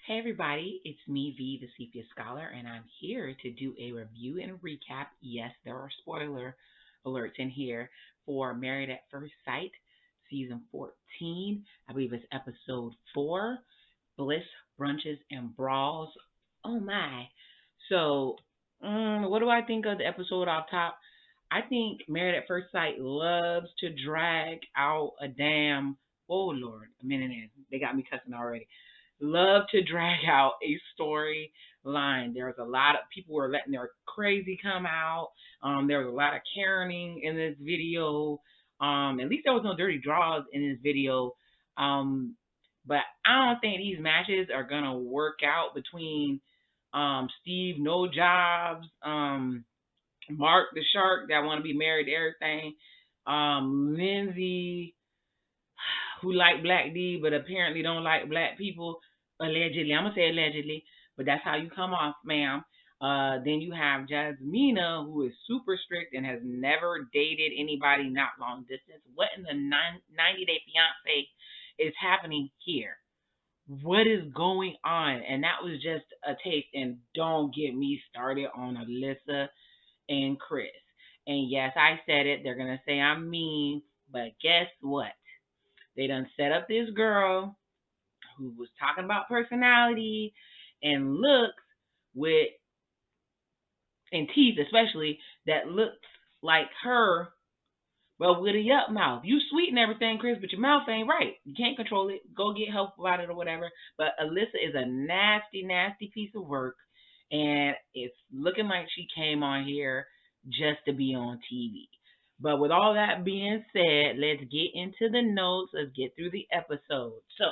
Hey everybody, it's me, V, the Sepia Scholar, and I'm here to do a review and recap. Yes, there are spoiler alerts in here for Married at First Sight, season 14. I believe it's episode 4, Bliss, Brunches, and Brawls. Oh my. So, what do I think of the episode off top? I think Married at First Sight loves to drag out a damn, oh Lord, a minute in. They got me cussing already, love to drag out a storyline. There's a lot of people who are letting their crazy come out. There was a lot of Karening in this video. At least there was no dirty draws in this video. But I don't think these matches are gonna work out between Steve No Jobs, Mark the Shark that want to be married to everything, Lindsay who like Black D but apparently don't like black people. Allegedly, I'm gonna say allegedly, but that's how you come off, ma'am. Then you have Jasmina, who is super strict and has never dated anybody not long distance. What in the 90-day fiance is happening here? What is going on? And that was just a taste. And don't get me started on Alyssa and Chris. And yes, I said it. They're gonna say I'm mean, but guess what? They done set up this girl who was talking about personality and looks with, and teeth especially, that looks like her, but with a yup mouth. You sweet and everything, Chris, but your mouth ain't right. You can't control it. Go get help about it or whatever. But Alyssa is a nasty, nasty piece of work, and it's looking like she came on here just to be on TV. But with all that being said, let's get into the notes. Let's get through the episode. So,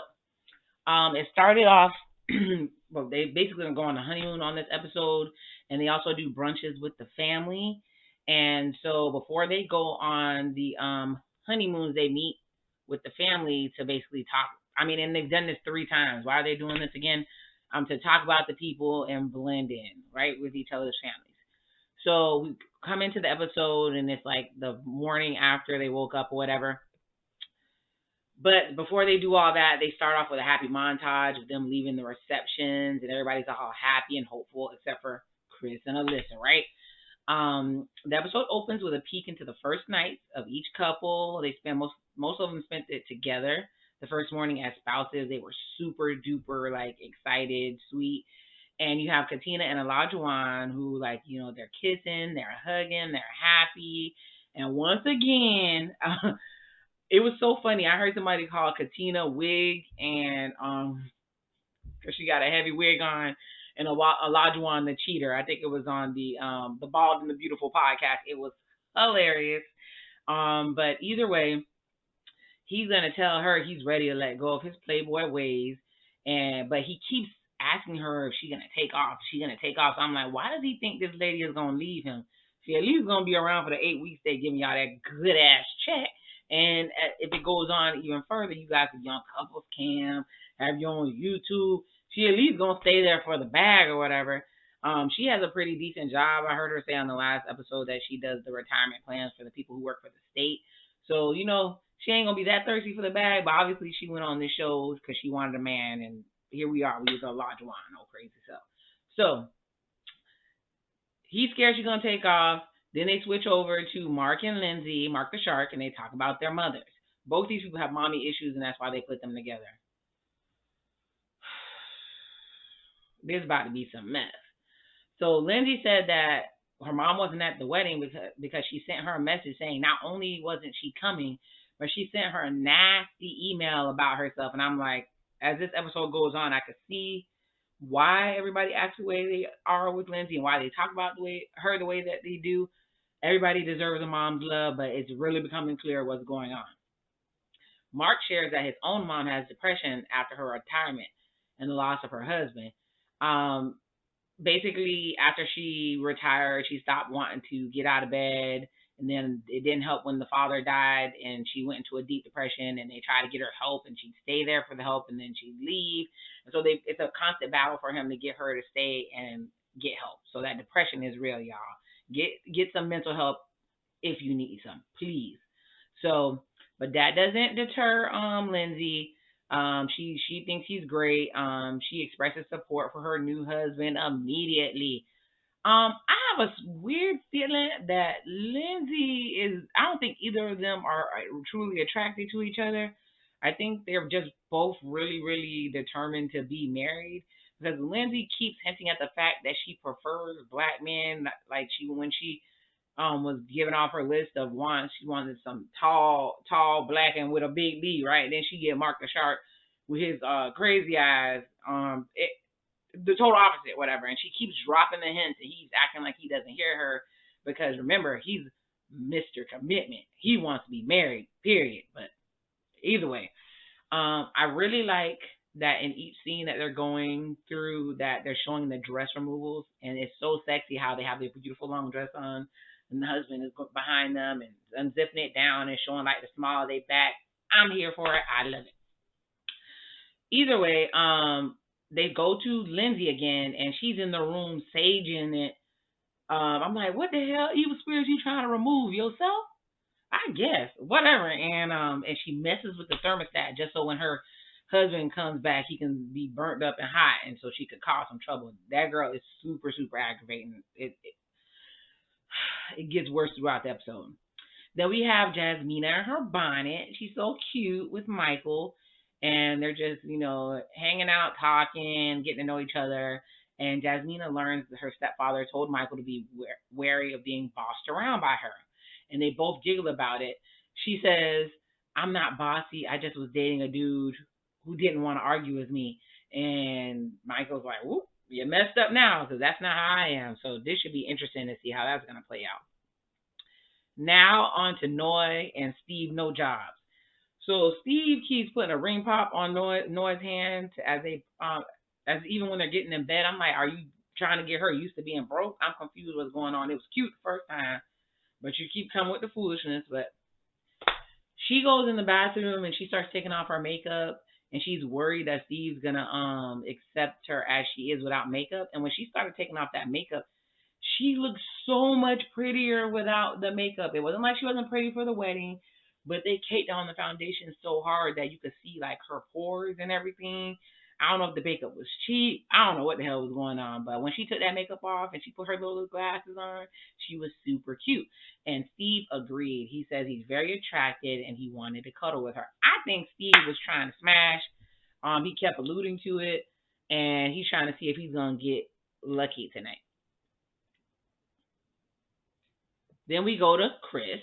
it started off. Well, they basically go on a honeymoon on this episode, and they also do brunches with the family. And so before they go on the honeymoons, they meet with the family to basically talk. I mean, and they've done this 3 times. Why are they doing this again? To talk about the people and blend in, right, with each other's families. So we come into the episode, and it's like the morning after they woke up or whatever. But before they do all that, they start off with a happy montage of them leaving the receptions, and everybody's all happy and hopeful, except for Chris and Alyssa, right? The episode opens with a peek into the first nights of each couple. They spend most of them spent it together. The first morning as spouses, they were super duper like excited, sweet. And you have Katina and Elijah Won, who, like, they're kissing, they're hugging, they're happy. And once again, it was so funny. I heard somebody call Katina wig, and cause she got a heavy wig on, and Elijah Won the cheater. I think it was on the Bald and the Beautiful podcast. It was hilarious. But either way, he's gonna tell her he's ready to let go of his playboy ways, but he keeps asking her if she's gonna take off. She's gonna take off. So I'm like, why does he think this lady is gonna leave him? She at least gonna be around for the 8 weeks they giving y'all that good ass check. And if it goes on even further, you guys the Young Couples Cam, have your own YouTube. She at least gonna stay there for the bag or whatever. She has a pretty decent job. I heard her say on the last episode that she does the retirement plans for the people who work for the state. So, she ain't gonna be that thirsty for the bag, but obviously she went on this show because she wanted a man, and here we are. We use a large one, no crazy self. So he's scared she's gonna take off. Then they switch over to Mark and Lindsay, Mark the Shark, and they talk about their mothers. Both these people have mommy issues, and that's why they put them together. There's about to be some mess. So Lindsay said that her mom wasn't at the wedding because she sent her a message saying not only wasn't she coming, but she sent her a nasty email about herself. And I'm like, as this episode goes on, I could see why everybody acts the way they are with Lindsay and why they talk about the way that they do. Everybody deserves a mom's love, but it's really becoming clear what's going on. Mark shares that his own mom has depression after her retirement and the loss of her husband. Basically, after she retired, she stopped wanting to get out of bed, and then it didn't help when the father died, and she went into a deep depression, and they tried to get her help, and she'd stay there for the help, and then she'd leave. And so it's a constant battle for him to get her to stay and get help. So that depression is real, y'all. Get some mental help if you need some, please. So, but that doesn't deter Lindsay. She thinks he's great. She expresses support for her new husband immediately. I have a weird feeling that Lindsay is. I don't think either of them are truly attracted to each other. I think they're just both really, really determined to be married. Because Lindsay keeps hinting at the fact that she prefers black men. Like when she was giving off her list of wants, she wanted some tall black and with a big D, right? Then she get Mark the Shark with his crazy eyes. The total opposite, whatever. And she keeps dropping the hints, and he's acting like he doesn't hear her because remember, he's Mr. Commitment. He wants to be married, period. But either way, I really like that in each scene that they're going through, that they're showing the dress removals, and it's so sexy how they have their beautiful long dress on, and the husband is behind them and unzipping it down and showing like the small of their back. I'm here for it. I love it. Either way, they go to Lindsay again, and she's in the room saging it. I'm like, what the hell, evil spirits, you trying to remove yourself? I guess, whatever. And she messes with the thermostat just so when her husband comes back, he can be burnt up and hot, and so she could cause some trouble. That girl is super, super aggravating. It gets worse throughout the episode. Then we have Jasmina in her bonnet. She's so cute with Michael. And they're just, hanging out, talking, getting to know each other. And Jasmina learns that her stepfather told Michael to be wary of being bossed around by her. And they both giggle about it. She says, I'm not bossy. I just was dating a dude who didn't want to argue with me. And Michael's like, whoop, you messed up now because that's not how I am. So this should be interesting to see how that's going to play out. Now on to Noy and Steve No Jobs. So Steve keeps putting a ring pop on Noy's hand as even when they're getting in bed. I'm like, are you trying to get her used to being broke? I'm confused what's going on. It was cute the first time, but you keep coming with the foolishness. But she goes in the bathroom and she starts taking off her makeup, and she's worried that Steve's gonna accept her as she is without makeup. And when she started taking off that makeup, she looked so much prettier without the makeup. It wasn't like she wasn't pretty for the wedding, but they caked on the foundation so hard that you could see like her pores and everything. I don't know if the makeup was cheap. I don't know what the hell was going on. But when she took that makeup off and she put her little glasses on, she was super cute. And Steve agreed. He says he's very attracted and he wanted to cuddle with her. I think Steve was trying to smash. He kept alluding to it, and he's trying to see if he's going to get lucky tonight. Then we go to Chris,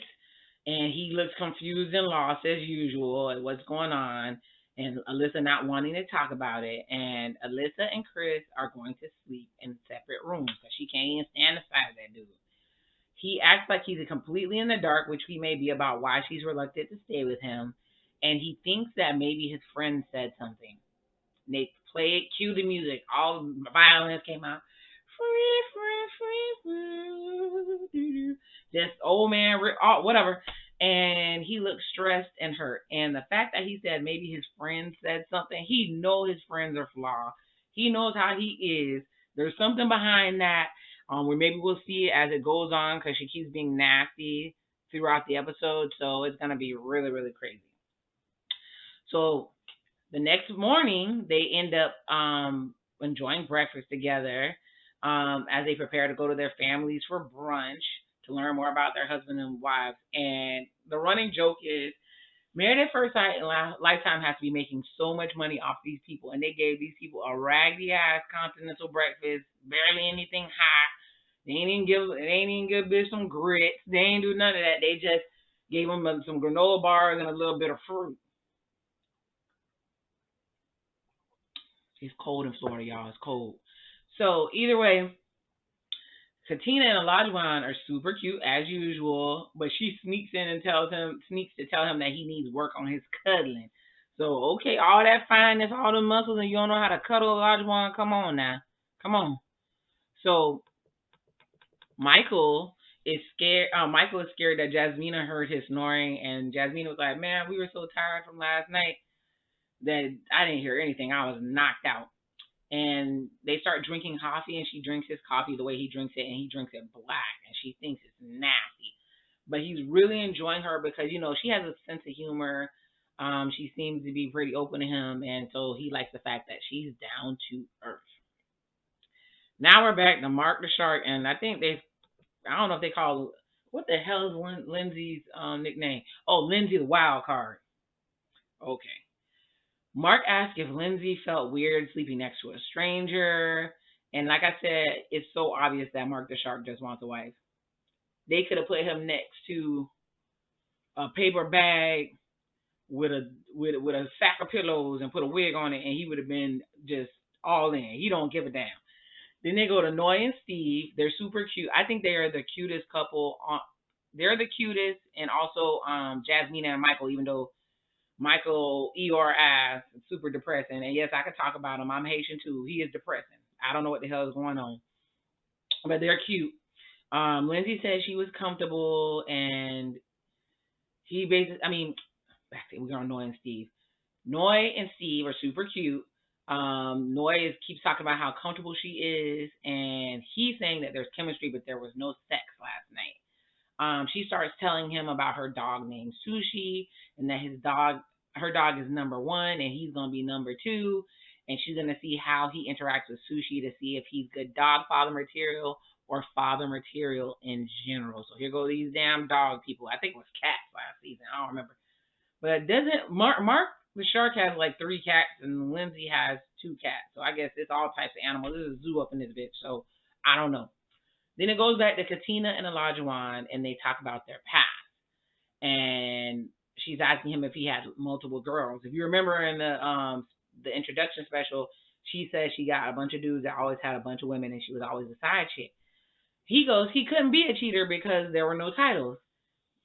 and he looks confused and lost as usual at what's going on, and Alyssa not wanting to talk about it. And Alyssa and Chris are going to sleep in separate rooms because she can't even stand the sight of that dude. He acts like he's completely in the dark, which he may be, about why she's reluctant to stay with him. And he thinks that maybe his friend said something. They play it, cue the music. All the violins came out. Just old man, whatever. And he looks stressed and hurt. And the fact that he said maybe his friend said something, he knows his friends are flawed. He knows how he is. There's something behind that. Where maybe we'll see it as it goes on because she keeps being nasty throughout the episode. So it's going to be really, really crazy. So the next morning, they end up enjoying breakfast together as they prepare to go to their families for brunch to learn more about their husband and wives. And the running joke is, Married at First Sight and Lifetime has to be making so much money off these people. And they gave these people a raggedy-ass continental breakfast, barely anything hot. They ain't even give bitch some grits. They ain't do none of that. They just gave them some granola bars and a little bit of fruit. It's cold in Florida, y'all. It's cold. So either way, Katina and Elijah Won are super cute as usual, but she sneaks to tell him that he needs work on his cuddling. So okay, all that fineness, all the muscles, and you don't know how to cuddle, Elijah Won. Come on now, come on. So Michael is scared. Michael is scared that Jasmina heard his snoring, and Jasmina was like, "Man, we were so tired from last night that I didn't hear anything. I was knocked out." And they start drinking coffee, and she drinks his coffee the way he drinks it, and he drinks it black, and she thinks it's nasty. But he's really enjoying her because, she has a sense of humor. She seems to be pretty open to him, and so he likes the fact that she's down to earth. Now we're back to Mark the Shark, and I think I don't know if they call, what the hell is Lindsay's nickname? Oh, Lindsay the Wild Card. Okay. Mark asked if Lindsay felt weird sleeping next to a stranger. And like I said, it's so obvious that Mark the Shark just wants a wife. They could have put him next to a paper bag with a sack of pillows and put a wig on it, and he would have been just all in. He don't give a damn. Then they go to Noy and Steve. They're super cute. I think they are the cutest couple. They're the cutest, and also Jasmine and Michael, even though Michael Eeyore ass, super depressing. And yes, I could talk about him. I'm Haitian too. He is depressing. I don't know what the hell is going on, but they're cute. Lindsay said she was comfortable, and he basically, back to, we're on Noy and Steve. Noy and Steve are super cute. Noy keeps talking about how comfortable she is, and he's saying that there's chemistry, but there was no sex last night. She starts telling him about her dog named Sushi, and that her dog is number one, and he's gonna be number two, and she's gonna see how he interacts with Sushi to see if he's good dog father material or father material in general. So here go these damn dog people. I think it was cats last season. I don't remember. But doesn't Mark the Shark has like 3 cats, and Lindsay has 2 cats. So I guess it's all types of animals. There's a zoo up in this bitch. So I don't know. Then it goes back to Katina and Elijah Won, and they talk about their past. And she's asking him if he had multiple girls. If you remember in the introduction special, she said she got a bunch of dudes that always had a bunch of women, and she was always a side chick. He goes, he couldn't be a cheater because there were no titles,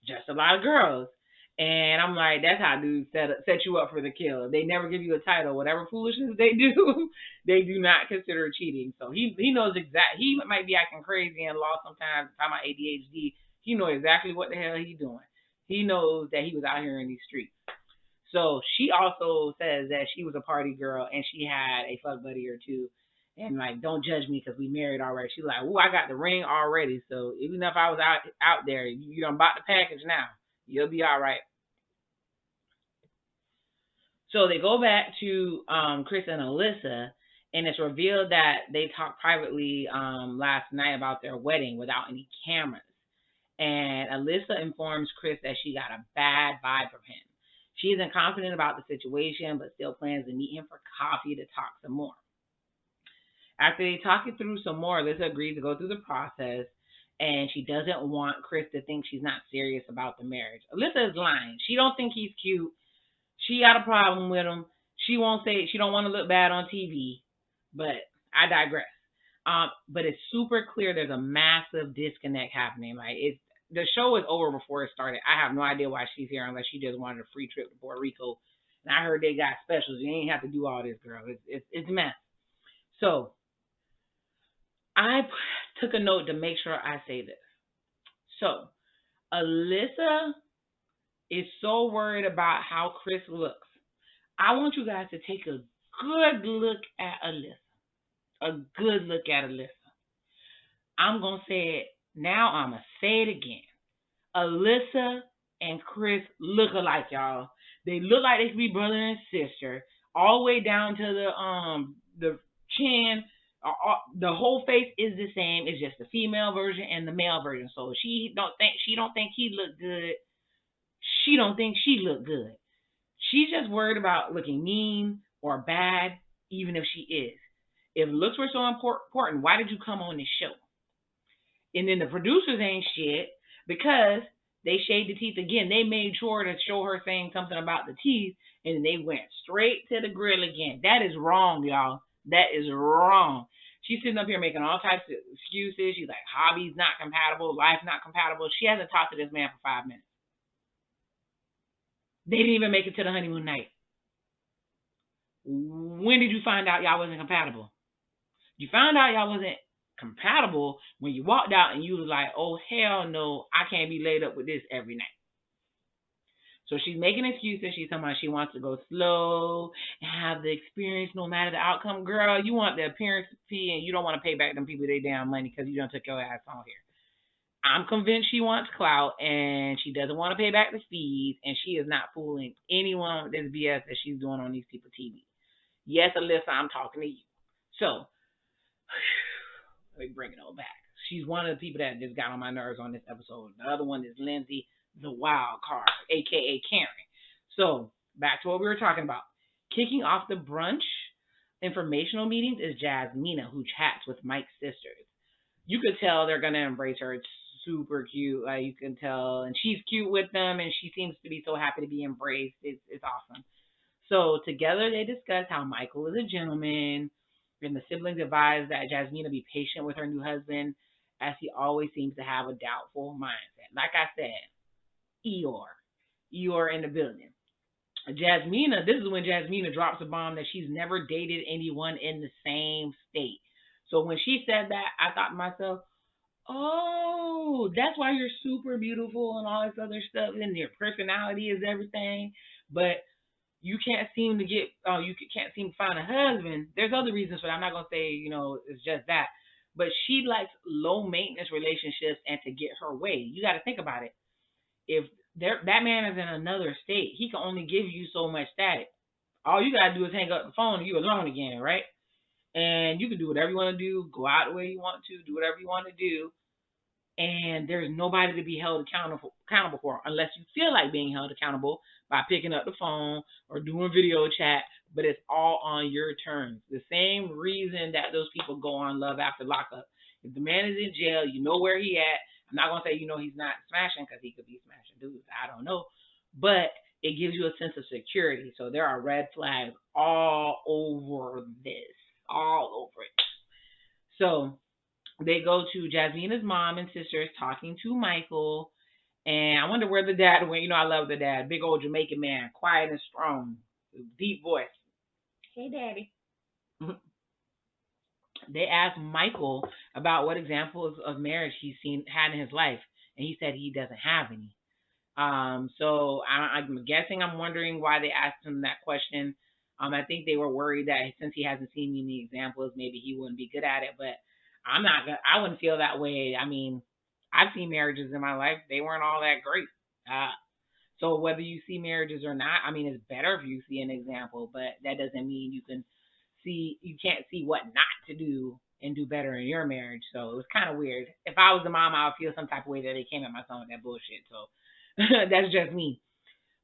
just a lot of girls. And I'm like, that's how dudes set you up for the kill. They never give you a title. Whatever foolishness they do, they do not consider cheating. So he knows he might be acting crazy and lost sometimes, talking about ADHD. He knows exactly what the hell he's doing. He knows that he was out here in these streets. So she also says that she was a party girl and she had a fuck buddy or two. And like, don't judge me because we married already. She's like, oh, I got the ring already. So even if I was out there, you done bought the package now. You'll be all right. So they go back to Chris and Alyssa, and it's revealed that they talked privately last night about their wedding without any cameras. And Alyssa informs Chris that she got a bad vibe from him. She isn't confident about the situation, but still plans to meet him for coffee to talk some more. After they talk it through some more, Alyssa agrees to go through the process, and she doesn't want Chris to think she's not serious about the marriage. Alyssa is lying. She don't think he's cute. She got a problem with him. She won't say, she don't want to look bad on TV, but I digress. But it's super clear there's a massive disconnect happening. Like, the show is over before it started. I have no idea why she's here unless she just wanted a free trip to Puerto Rico. And I heard they got specials. You ain't have to do all this, girl. It's a mess. So I took a note to make sure I say this. So Alyssa is so worried about how Chris looks. I want you guys to take a good look at Alyssa. A good look at Alyssa. I'm going to say it now. I'm going to say it again. Alyssa and Chris look alike, y'all. They look like they could be brother and sister, all the way down to the chin. The whole face is the same. It's just the female version and the male version. So she don't think he look good. She don't think she look good. She's just worried about looking mean or bad, even if she is. If looks were so important, why did you come on this show? And then the producers ain't shit because they shaved the teeth again. They made sure to show her saying something about the teeth, and then they went straight to the grill again. That is wrong, y'all. That is wrong. She's sitting up here making all types of excuses. She's like, hobbies not compatible, life not compatible. She hasn't talked to this man for 5 minutes. They didn't even make it to the honeymoon night. When did you find out y'all wasn't compatible? You found out y'all wasn't compatible when you walked out and you was like, oh, hell no, I can't be laid up with this every night. So she's making excuses. She's talking about she wants to go slow and have the experience no matter the outcome. Girl, you want the appearance fee and you don't want to pay back them people their damn money because you done took your ass on here. I'm convinced she wants clout and she doesn't want to pay back the fees, and she is not fooling anyone with this BS that she's doing on these people TV. Yes, Alyssa, I'm talking to you. So, let me bring it all back. She's one of the people that just got on my nerves on this episode. The other one is Lindsay, the wild card, aka Karen. So, back to what we were talking about. Kicking off the brunch informational meetings is Jasmina, who chats with Mike's sisters. You could tell they're gonna embrace her. It's super cute. Like, you can tell, and she's cute with them, and she seems to be so happy to be embraced. It's awesome. So together they discuss how Michael is a gentleman, and the siblings advise that Jasmina be patient with her new husband, as he always seems to have a doubtful mindset. Like I said, Eeyore in the building. Jasmina, this is when Jasmina drops a bomb that she's never dated anyone in the same state. So when she said that, I thought to myself, oh, that's why you're super beautiful and all this other stuff, and your personality is everything. But you can't seem to get, you can't seem to find a husband. There's other reasons for that. I'm not gonna say, it's just that. But she likes low maintenance relationships and to get her way. You got to think about it. If that man is in another state, he can only give you so much static. All you gotta do is hang up the phone and you alone again, right? And you can do whatever you want to do, go out the way you want to, do whatever you want to do, and there's nobody to be held accountable for, unless you feel like being held accountable by picking up the phone or doing video chat. But it's all on your terms. The same reason that those people go on Love After Lockup. If the man is in jail, you know where he at. I'm not gonna say he's not smashing, because he could be smashing dudes. I don't know, but it gives you a sense of security. So there are red flags all over this, all over it. So they go to Jasmina's mom and sisters talking to Michael. And I wonder where the dad went. I love the dad. Big old Jamaican man, quiet and strong, deep voice. Hey, Daddy. They asked Michael about what examples of marriage he's had in his life, and he said he doesn't have any. So I'm wondering why they asked him that question. I think they were worried that since he hasn't seen any examples, maybe he wouldn't be good at it. But I wouldn't feel that way. I mean, I've seen marriages in my life. They weren't all that great. So whether you see marriages or not, I mean, it's better if you see an example, but that doesn't mean you can't see what not to do and do better in your marriage. So it was kind of weird. If I was the mom, I would feel some type of way that they came at my son with that bullshit. So that's just me.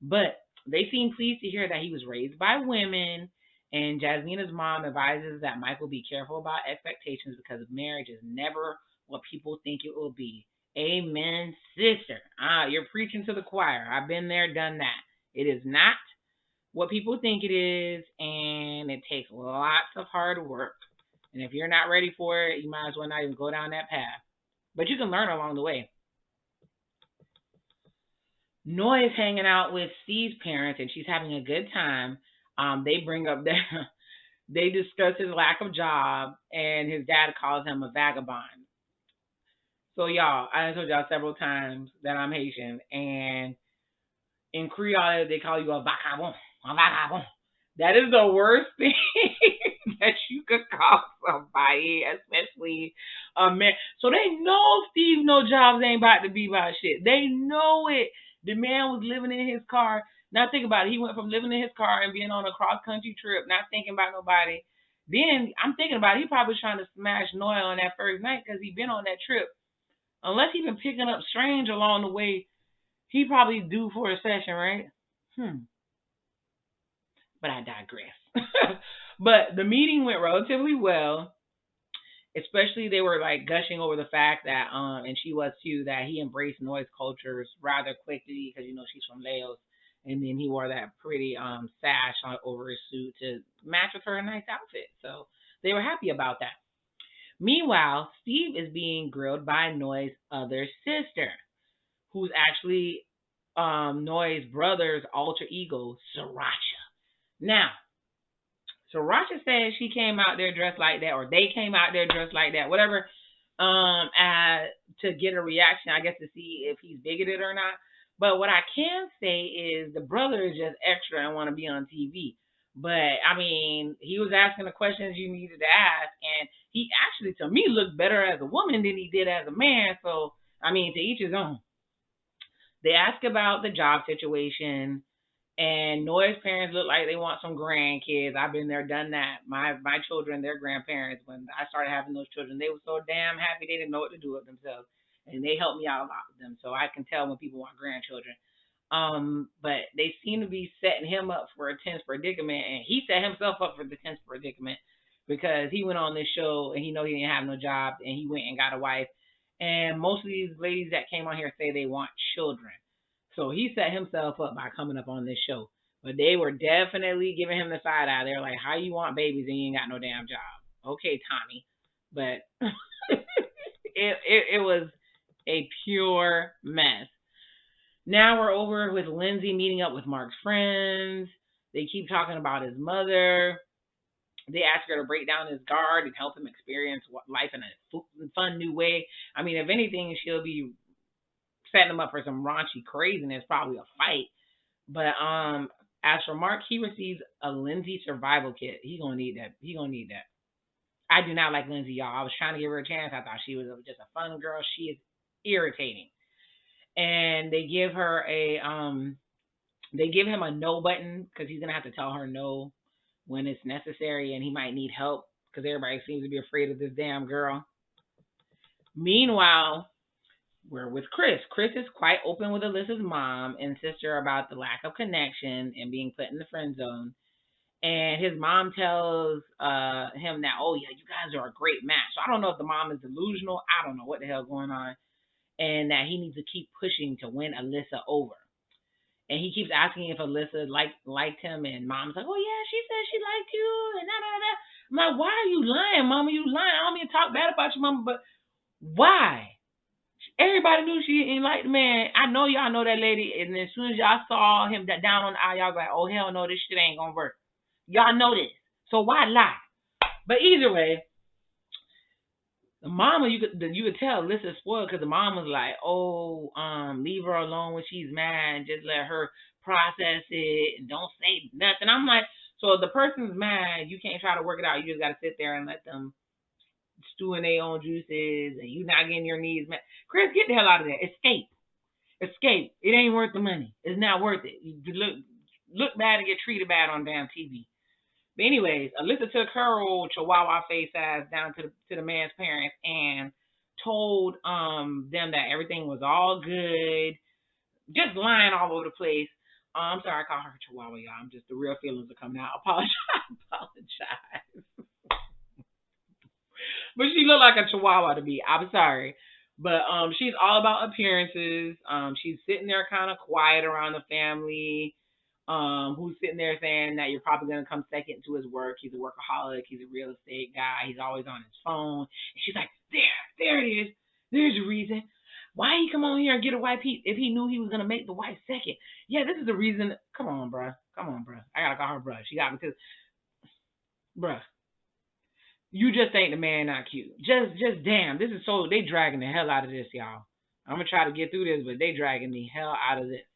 But they seem pleased to hear that he was raised by women, and Jasmina's mom advises that Michael be careful about expectations, because marriage is never what people think it will be. Amen, sister. You're preaching to the choir. I've been there, done that. It is not what people think it is, and it takes lots of hard work. And if you're not ready for it, you might as well not even go down that path. But you can learn along the way. Noy is hanging out with Steve's parents, and she's having a good time. They bring up they discuss his lack of job, and his dad calls him a vagabond. So y'all, I told y'all several times that I'm Haitian, and in Creole they call you a vagabond. A vagabond. That is the worst thing that you could call somebody, especially a man. So they know Steve no jobs ain't about to be about shit. They know it. The man was living in his car. Now think about it. He went from living in his car and being on a cross-country trip, not thinking about nobody. Then I'm thinking about it. He probably was trying to smash Noah on that first night, because he been on that trip. Unless he been picking up strange along the way, he probably due for a session, right? But I digress. But the meeting went relatively well. Especially they were like gushing over the fact that, and she was too, that he embraced noise cultures rather quickly, because she's from Laos, and then he wore that pretty sash over his suit to match with her nice outfit. So they were happy about that. Meanwhile, Steve is being grilled by Noy's other sister, who's actually Noy's brother's alter ego, Sriracha. Now, Sriracha says she came out there dressed like that, or they came out there dressed like that, whatever, to get a reaction, I guess, to see if he's bigoted or not. But what I can say is the brother is just extra and want to be on TV. But, I mean, he was asking the questions you needed to ask, and he actually, to me, looked better as a woman than he did as a man. So I mean, to each his own. They ask about the job situation, and Noah's parents look like they want some grandkids. I've been there, done that. My children, their grandparents, when I started having those children, they were so damn happy they didn't know what to do with themselves, and they helped me out a lot with them. So I can tell when people want grandchildren. But they seem to be setting him up for a tense predicament, and he set himself up for the tense predicament because he went on this show and he know he didn't have no job, and he went and got a wife. And most of these ladies that came on here say they want children. So he set himself up by coming up on this show. But they were definitely giving him the side eye. They're like, how you want babies and you ain't got no damn job? Okay, Tommy. But it was a pure mess. Now we're over with Lindsay meeting up with Mark's friends. They keep talking about his mother. They ask her to break down his guard and help him experience life in a fun new way. I mean, if anything, she'll be setting him up for some raunchy craziness, probably a fight. But as for Mark, he receives a Lindsay survival kit. He gonna need that. He gonna need that. I do not like Lindsay, y'all. I was trying to give her a chance. I thought she was just a fun girl. She is irritating. And they give her they give him a no button because he's gonna have to tell her no when it's necessary, and he might need help because everybody seems to be afraid of this damn girl. Meanwhile, we're with Chris. Chris is quite open with Alyssa's mom and sister about the lack of connection and being put in the friend zone. And his mom tells him that, oh yeah, you guys are a great match. So I don't know if the mom is delusional. I don't know what the hell's going on. And that he needs to keep pushing to win Alyssa over. And he keeps asking if Alyssa liked him, and mom's like, oh yeah, she said she liked you, and da da da. I'm like, why are you lying, mama? You lying. I don't mean to talk bad about your mama, but why? Everybody knew she didn't like the man. I know y'all know that lady, and as soon as y'all saw him down on the aisle, y'all like, oh hell no, this shit ain't gonna work. Y'all know this, so why lie? But either way, the mama, you could tell Alyssa's spoiled because the mom was like, oh, leave her alone when she's mad, just let her process it and don't say nothing. I'm like, so if the person's mad, you can't try to work it out. You just gotta sit there and let them stew in their own juices, and you not getting your needs met. Chris, get the hell out of there. Escape. It ain't worth the money. It's not worth it. You look bad and get treated bad on damn TV. But anyways, Alyssa took her old chihuahua face ass down to the man's parents and told them that everything was all good, just lying all over the place. I'm sorry, I call her chihuahua, y'all. I'm just, the real feelings are coming out. Apologize. But she looked like a chihuahua to me. I'm sorry. But she's all about appearances. She's sitting there kind of quiet around the family. Who's sitting there saying that you're probably going to come second to his work. He's a workaholic. He's a real estate guy. He's always on his phone. And she's like, there it is. There's a reason. Why he come on here and get a wife if he knew he was going to make the wife second? Yeah, this is the reason. Come on, bruh. I got to call her bruh. She got me because, bruh, you just think the man not cute. Just damn. This is so, they dragging the hell out of this, y'all. I'm going to try to get through this, but they dragging the hell out of this.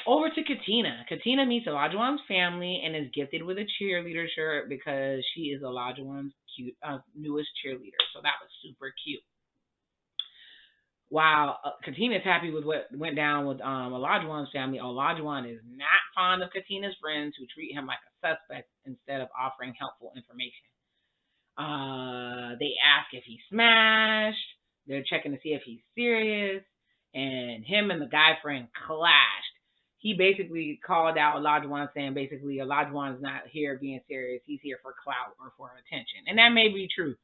Over to Katina. Katina meets Elijah Won's family and is gifted with a cheerleader shirt because she is Elijah Won's newest cheerleader. So that was super cute. While Katina is happy with what went down with Elijah Won's family, Elijah Won is not fond of Katina's friends who treat him like a suspect instead of offering helpful information. They ask if he smashed. They're checking to see if he's serious. And him and the guy friend clashed. He basically called out Elijah Won, saying basically Elijah Won's not here being serious. He's here for clout or for attention. And that may be true.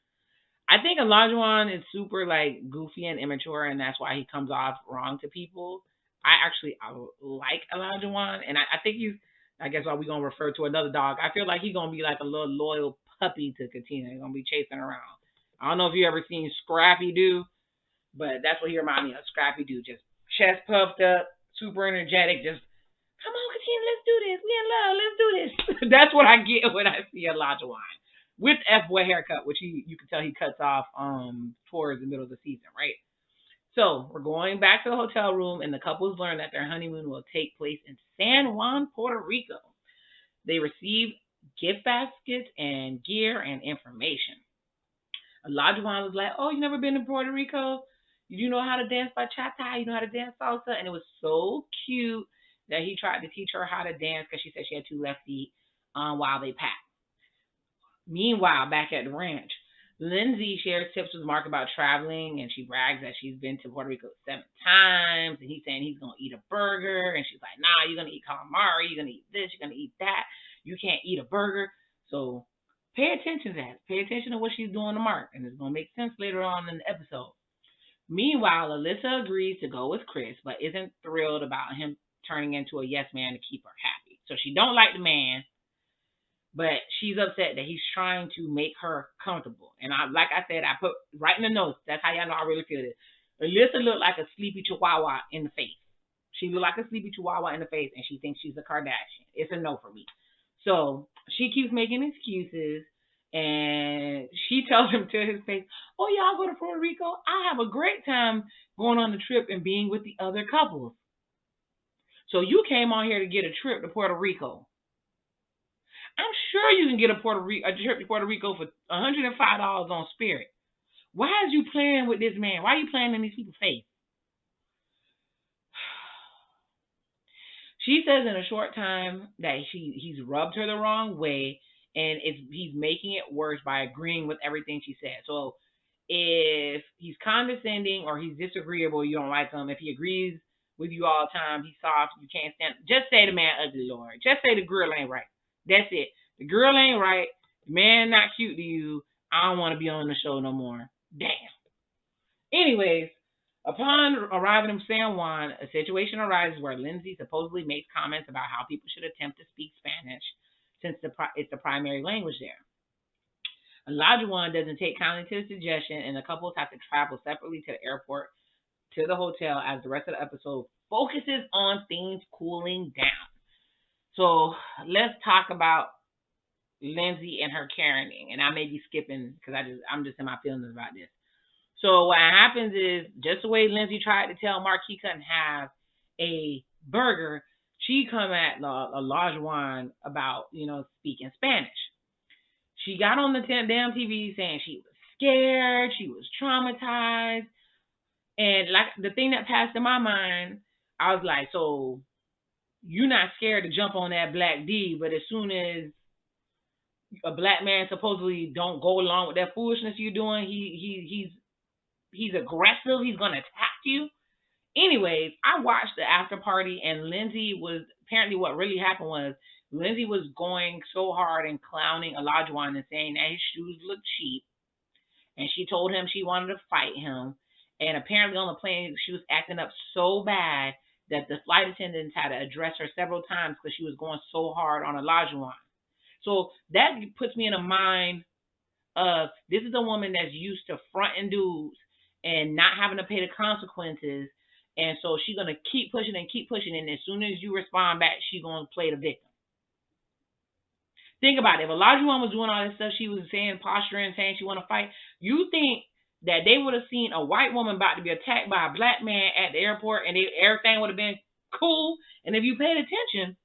I think Elijah Won is super like goofy and immature, and that's why he comes off wrong to people. I like Elijah Won, and I think I guess why we're going to refer to another dog. I feel like he's going to be like a little loyal puppy to Katina. He's going to be chasing around. I don't know if you ever seen Scrappy Doo, but that's what he reminds me of. Scrappy Doo, just chest puffed up, super energetic, just, come on, Katina, let's do this. We in love, let's do this. That's what I get when I see Elijah Won. With F-boy haircut, which you can tell he cuts off towards the middle of the season, right? So we're going back to the hotel room, and the couples learn that their honeymoon will take place in San Juan, Puerto Rico. They receive gift baskets and gear and information. Elijah Won was like, oh, you never been to Puerto Rico? You know how to dance bachata? You know how to dance salsa? And it was so cute that he tried to teach her how to dance because she said she had two left feet while they packed. Meanwhile, back at the ranch, Lindsay shares tips with Mark about traveling, and she brags that she's been to Puerto Rico 7 times, and he's saying he's gonna eat a burger, and she's like, "Nah, you're gonna eat calamari, you're gonna eat this, you're gonna eat that. You can't eat a burger." So pay attention to that. Pay attention to what she's doing to Mark, and it's gonna make sense later on in the episode. Meanwhile, Alyssa agrees to go with Chris, but isn't thrilled about him turning into a yes man to keep her happy. So she don't like the man, but she's upset that he's trying to make her comfortable. And like I said, I put right in the notes. That's how y'all know I really feel it. Alyssa looked like a sleepy chihuahua in the face. She looked like a sleepy chihuahua in the face, and she thinks she's a Kardashian. It's a no for me. So she keeps making excuses, and she tells him to his face, "Oh, y'all go to Puerto Rico? I have a great time going on the trip and being with the other couples. So you came on here to get a trip to Puerto Rico. I'm sure you can get a trip to Puerto Rico for $105 on Spirit. Why is you playing with this man? Why are you playing in these people's face?" She says in a short time that he's rubbed her the wrong way, and he's making it worse by agreeing with everything she said. So if he's condescending or he's disagreeable, you don't like him. If he agrees with you all the time, he's soft, you can't stand. Just say the man ugly, Lord. Just say the girl ain't right. That's it. The girl ain't right. The man not cute to you. I don't want to be on the show no more. Damn. Anyways, upon arriving in San Juan, a situation arises where Lindsay supposedly makes comments about how people should attempt to speak Spanish since it's the primary language there. Elijah Won doesn't take kindly to the suggestion, and the couples have to travel separately to the airport to the hotel as the rest of the episode focuses on things cooling down. So let's talk about Lindsay and her caring, and I may be skipping because I'm just in my feelings about this. So what happens is, just the way Lindsay tried to tell Mark he couldn't have a burger, she come at Elijah Won about speaking Spanish. She got on the damn TV saying she was scared, she was traumatized, and like the thing that passed in my mind, I was like, so you're not scared to jump on that black D, but as soon as a black man supposedly don't go along with that foolishness you're doing, he's aggressive, he's gonna attack you. Anyways, I watched the after party, and Lindsay was apparently what really happened was Lindsay was going so hard and clowning Elijah Won and saying that his shoes look cheap, and she told him she wanted to fight him. And apparently on the plane, she was acting up so bad that the flight attendants had to address her several times because she was going so hard on Elijah Won. So that puts me in a mind of, this is a woman that's used to fronting dudes and not having to pay the consequences. And so she's going to keep pushing, and as soon as you respond back, she's going to play the victim. Think about it. If Elijah Won was doing all this stuff, she was saying, posturing, saying she want to fight, you think that they would have seen a white woman about to be attacked by a black man at the airport, and everything would have been cool? And if you paid attention,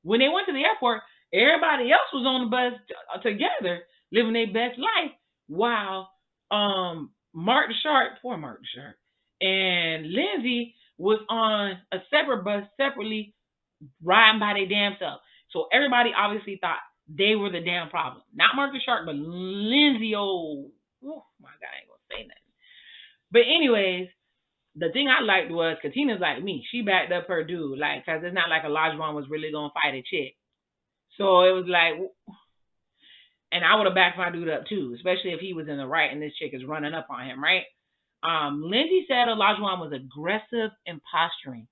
when they went to the airport, everybody else was on the bus together, living their best life, while Mark the Shark, poor Mark the Shark, and Lindsay was on a separate bus, separately, riding by their damn self. So everybody obviously thought they were the damn problem. Not Mark the Shark, but Lindsay, oh my God, I ain't gonna say nothing. But anyways, the thing I liked was Katina's like me. She backed up her dude, like, cause it's not like Elijah Won was really gonna fight a chick. So it was like, and I would have backed my dude up too, especially if he was in the right and this chick is running up on him, right? Lindsay said Elijah Won was aggressive and posturing.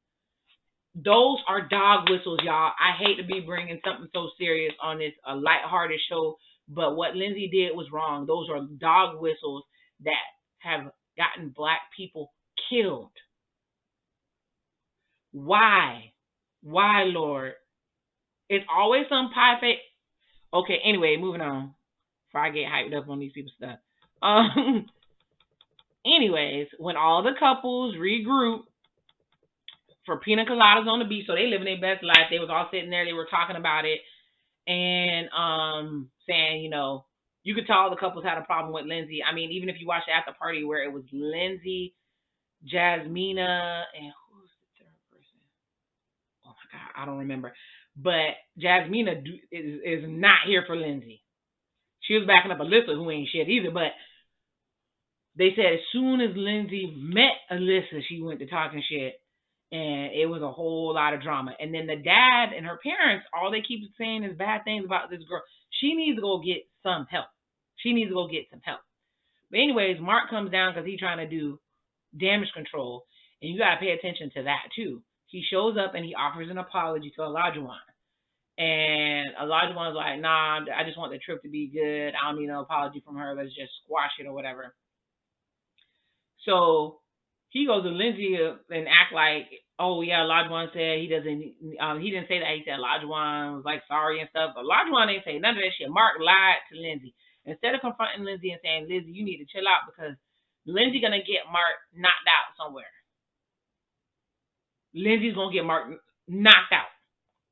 Those are dog whistles, y'all. I hate to be bringing something so serious on this a lighthearted show, but what Lindsay did was wrong. Those are dog whistles that have gotten black people killed. Why? Why, Lord? It's always some pie face. Okay, anyway, moving on. Before I get hyped up on these people's stuff. Anyways, when all the couples regroup for pina coladas on the beach, so they living their best life. They was all sitting there, they were talking about it, and saying, You could tell all the couples had a problem with Lindsay. I mean, even if you watched the after party where it was Lindsay, Jasmina, and who's the third person? Oh my God, I don't remember. But Jasmina is not here for Lindsay. She was backing up Alyssa, who ain't shit either. But they said as soon as Lindsay met Alyssa, she went to talking shit. And it was a whole lot of drama. And then the dad and her parents, all they keep saying is bad things about this girl. She needs to go get some help. She needs to go get some help. But anyways, Mark comes down because he's trying to do damage control. And you got to pay attention to that too. He shows up and he offers an apology to Elijah Won. And Elijah Won's like, nah, I just want the trip to be good. I don't need no apology from her. Let's just squash it or whatever. So he goes to Lindsay and act like, oh yeah, Elijah Won said he didn't say that. He said Elijah Won was like sorry and stuff. But Elijah Won didn't say none of that shit. Mark lied to Lindsay. Instead of confronting Lindsay and saying, Lindsay, you need to chill out because Lindsay gonna get Mark knocked out somewhere. Lindsay's gonna get Mark knocked out.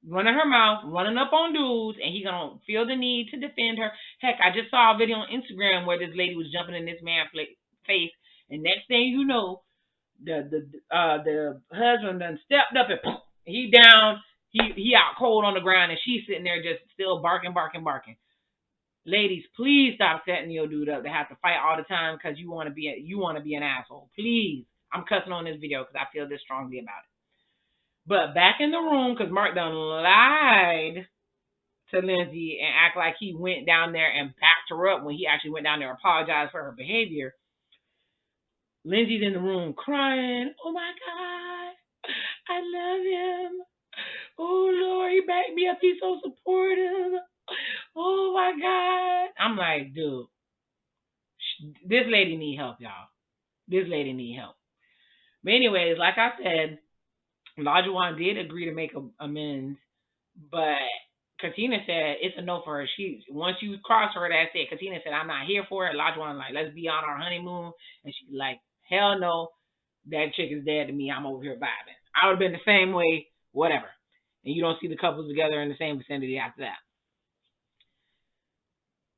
Running her mouth, running up on dudes, and he gonna feel the need to defend her. Heck, I just saw a video on Instagram where this lady was jumping in this man's face, and next thing you know, the husband done stepped up and he down, he out cold on the ground, and she's sitting there just still barking. Ladies, please stop setting your dude up to have to fight all the time because you want to be an asshole. Please, I'm cussing on this video because I feel this strongly about it. But back in the room, because Mark done lied to Lindsay and act like he went down there and backed her up when he actually went down there and apologized for her behavior. Lindsay's in the room crying. Oh my God, I love him. Oh Lord, he backed me up. He's so supportive. Oh my God. I'm like, dude, this lady need help, y'all. This lady need help. But anyways, like I said, Elijah Won did agree to make amends, but Katina said it's a no for her. Once you cross her, that's it. Katina said, I'm not here for it. Elijah Won like, let's be on our honeymoon. And she's like, hell no, that chick is dead to me. I'm over here vibing. I would have been the same way, whatever. And you don't see the couples together in the same vicinity after that.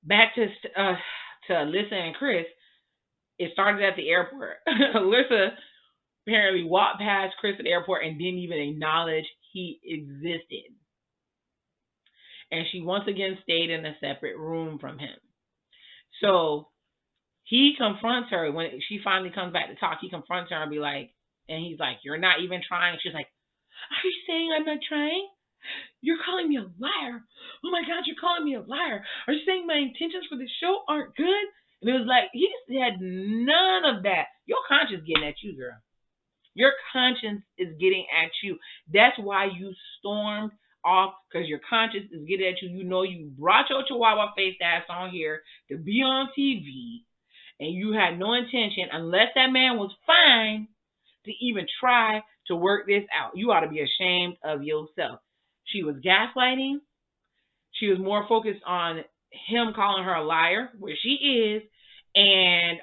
Back to Alyssa and Chris. It started at the airport. Alyssa apparently walked past Chris at the airport and didn't even acknowledge he existed. And she once again stayed in a separate room from him. So he confronts her when she finally comes back to talk. He confronts her and be like, and he's like, you're not even trying. She's like, are you saying I'm not trying? You're calling me a liar. Oh my God, you're calling me a liar. Are you saying my intentions for the show aren't good? And it was like, he had none of that. Your conscience getting at you, girl. Your conscience is getting at you. That's why you stormed off, because your conscience is getting at you. You know you brought your chihuahua face ass on here to be on TV, and you had no intention, unless that man was fine, to even try to work this out. You ought to be ashamed of yourself. She was gaslighting. She was more focused on him calling her a liar, where she is, and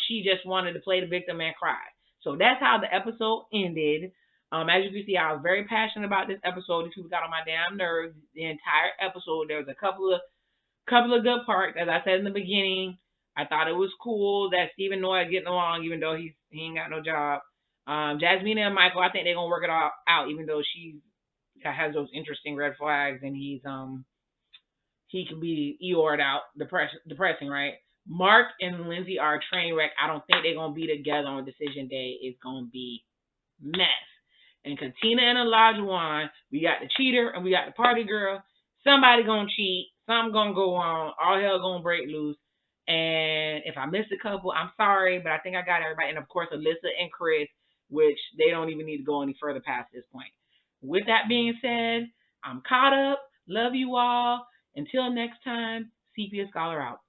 she just wanted to play the victim and cry. So that's how the episode ended. As you can see, I was very passionate about this episode. These people got on my damn nerves the entire episode. There was a couple of good parts. As I said in the beginning, I thought it was cool that Steve and Noah are getting along, even though he ain't got no job. Jasmina and Michael, I think they're gonna work it all out, even though she has those interesting red flags, and he can be Eeyore'd out, depressing, right? Mark and Lindsay are a train wreck. I don't think they're gonna be together on decision day. It's gonna be mess. And Katina and Elijah Won, we got the cheater and we got the party girl. Somebody gonna cheat. Something gonna go on. All hell gonna break loose. And if I missed a couple, I'm sorry, but I think I got everybody. And of course, Alyssa and Chris, which they don't even need to go any further past this point. With that being said, I'm caught up. Love you all. Until next time, Sepia Scholar out.